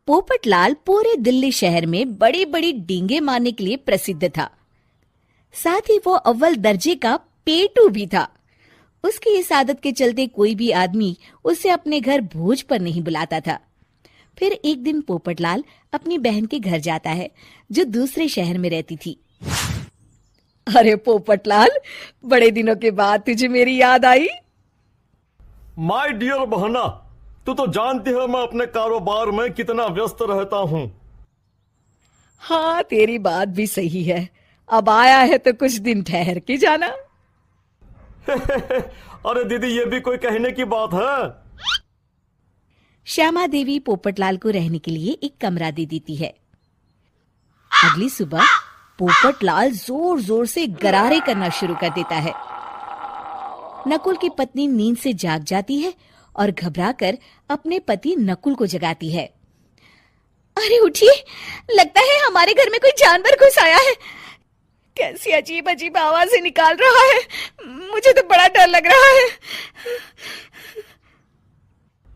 पोपटलाल पूरे दिल्ली शहर में बड़ी बड़ी डींगे मारने के लिए प्रसिद्ध था। साथ ही वो अव्वल दर्जे का पेटू भी था। उसकी इस आदत के चलते कोई भी आदमी उसे अपने घर भोज पर नहीं बुलाता था। फिर एक दिन पोपटलाल अपनी बहन के घर जाता है, जो दूसरे शहर में रहती थी। अरे पोपटलाल, बड़े दिनों के बाद तुझे मेरी याद आई। माय डियर बहना, तू तो जानती है मैं अपने कारोबार में कितना व्यस्त रहता हूँ। हाँ, तेरी बात भी सही है। अब आया है तो कुछ दिन ठहर के जाना। अरे दीदी, ये भी कोई कहने की बात है। श्यामा देवी पोपटलाल को रहने के लिए एक कमरा दे देती है। अगली सुबह पोपटलाल जोर जोर से गरारे करना शुरू कर देता है। नकुल की पत्नी नींद से जाग जाती है और घबराकर अपने पति नकुल को जगाती है। अरे उठिए, लगता है हमारे घर में कोई जानवर घुस आया है। कैसी अजीब अजीब आवाजें निकाल रहा है। मुझे तो बड़ा डर लग रहा है।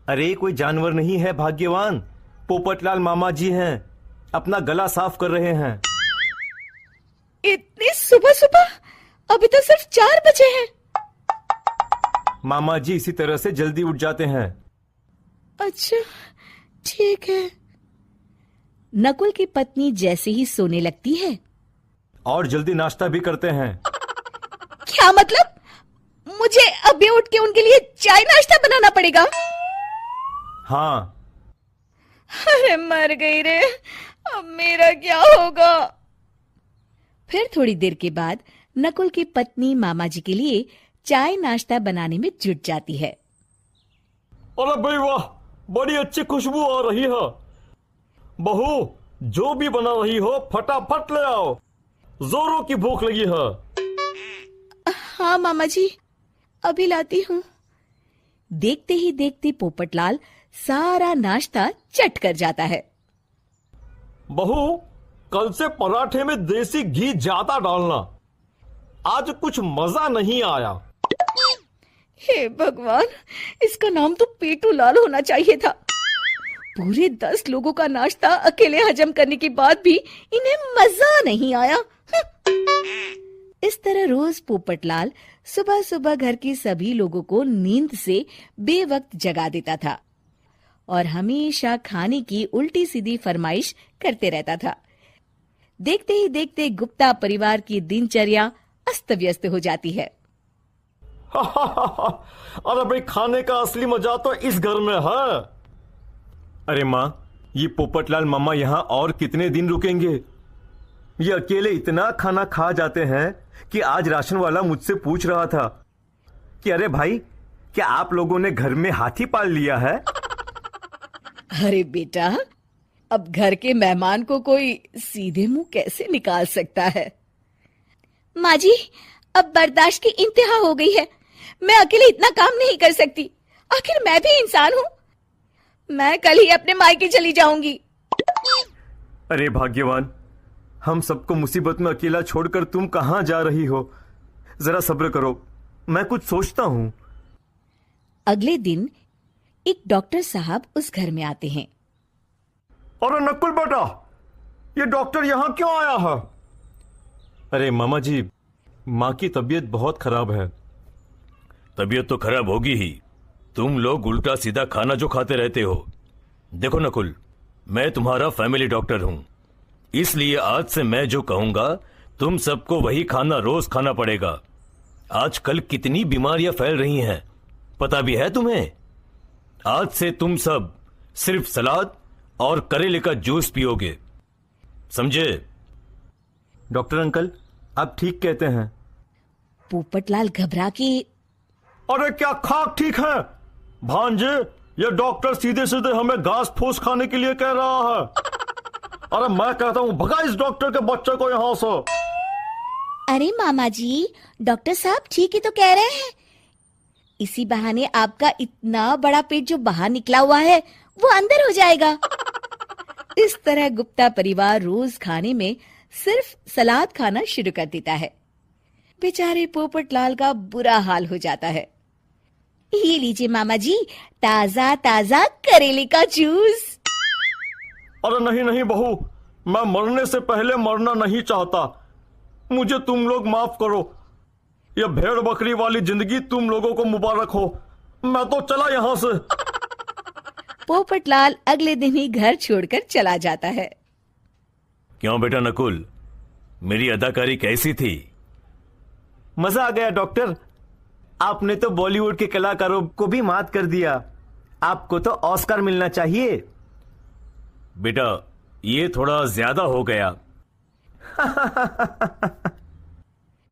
अरे कोई जानवर नहीं है भाग्यवान, पोपटलाल मामा जी हैं, अपना गला साफ कर रहे हैं। इतनी सुबह सुबह? अभी तो सिर्फ 4 बजे हैं। मामा जी इसी तरह से जल्दी उठ जाते हैं। अच्छा, ठीक है। नकुल की पत्नी जैसे ही सोने लगती है और जल्दी नाश्ता भी करते हैं। क्या मतलब? मुझे अभी उठ के उनके लिए चाय नाश्ता बनाना पड़ेगा? हाँ। अरे मर गई रे, अब मेरा क्या होगा? फिर थोड़ी देर के बाद नकुल की पत्नी मामा जी के लिए चाय नाश्ता बनाने में जुट जाती है। अरे भाई वाह, बड़ी अच्छी खुशबू आ रही है। बहू, जो भी बना रही हो फटाफट ले आओ, जोरों की भूख लगी है। हाँ मामा जी, अभी लाती हूँ। देखते ही देखते पोपटलाल सारा नाश्ता चट कर जाता है। बहू, कल से पराठे में देसी घी ज्यादा डालना, आज कुछ मजा नहीं आया। हे भगवान, इसका नाम तो पेटू लाल होना चाहिए था। पूरे 10 लोगों का नाश्ता अकेले हजम करने के बाद भी इन्हें मजा नहीं आया। इस तरह रोज पोपटलाल सुबह सुबह घर के सभी लोगों को नींद से बेवक्त जगा देता था और हमेशा खाने की उल्टी सीधी फरमाइश करते रहता था। देखते ही देखते गुप्ता परिवार की दिनचर्या अस्त व्यस्त हो जाती है। अरे भाई, खाने का असली मजा तो इस घर में है। अरे माँ, ये पोपटलाल मामा यहाँ और कितने दिन रुकेंगे? ये अकेले इतना खाना खा जाते हैं कि आज राशन वाला मुझसे पूछ रहा था कि अरे भाई, क्या आप लोगों ने घर में हाथी पाल लिया है? अरे बेटा, अब घर के मेहमान को कोई सीधे मुंह कैसे निकाल सकता है? माँ जी, अब बर्दाश्त की इंतहा हो गई है। मैं अकेले इतना काम नहीं कर सकती। आखिर मैं भी इंसान हूँ। मैं कल ही अपने मायके चली जाऊंगी। अरे भाग्यवान, हम सबको मुसीबत में अकेला छोड़कर तुम कहाँ जा रही हो? जरा सब्र करो, मैं कुछ सोचता हूँ। अगले दिन एक डॉक्टर साहब उस घर में आते हैं। अरे नकुल बेटा, ये डॉक्टर यहाँ क्यों आया है? अरे मामा जी, माँ की तबीयत बहुत खराब है। तबीयत तो खराब होगी ही, तुम लोग उल्टा सीधा खाना जो खाते रहते हो। देखो नकुल, मैं तुम्हारा फैमिली डॉक्टर हूं, इसलिए आज से मैं जो कहूंगा तुम सबको वही खाना रोज खाना पड़ेगा। आजकल कितनी बीमारियां फैल रही हैं, पता भी है तुम्हें? आज से तुम सब सिर्फ सलाद और करेले का जूस पियोगे, समझे? डॉक्टर अंकल, आप ठीक कहते हैं। पोपटलाल घबरा के, अरे क्या खाक ठीक है भांजे? ये डॉक्टर सीधे सीधे हमें घास फूस खाने के लिए कह रहा है। अरे मैं कहता हूँ भगा इस डॉक्टर के बच्चे को यहाँ से। अरे मामा जी, डॉक्टर साहब ठीक ही तो कह रहे हैं। इसी बहाने आपका इतना बड़ा पेट जो बाहर निकला हुआ है वो अंदर हो जाएगा। इस तरह गुप्ता परिवार रोज खाने में सिर्फ सलाद खाना शुरू कर देता है। बेचारे पोपटलाल का बुरा हाल हो जाता है। ये लीजिए मामा जी, ताजा ताजा करेले का जूस। अरे नहीं नहीं बहू, मैं मरने से पहले मरना नहीं चाहता। मुझे तुम लोग माफ करो। यह भेड़ बकरी वाली जिंदगी तुम लोगों को मुबारक हो। मैं तो चला यहां से। पोपटलाल अगले दिन ही घर छोड़कर चला जाता है। क्यों बेटा नकुल, मेरी अदाकारी कैसी थी? मजा आ गया डॉक्टर। आपने तो बॉलीवुड के कलाकारों को भी मात कर दिया। आपको तो ऑस्कर मिलना चाहिए। बेटा ये थोड़ा ज्यादा हो गया।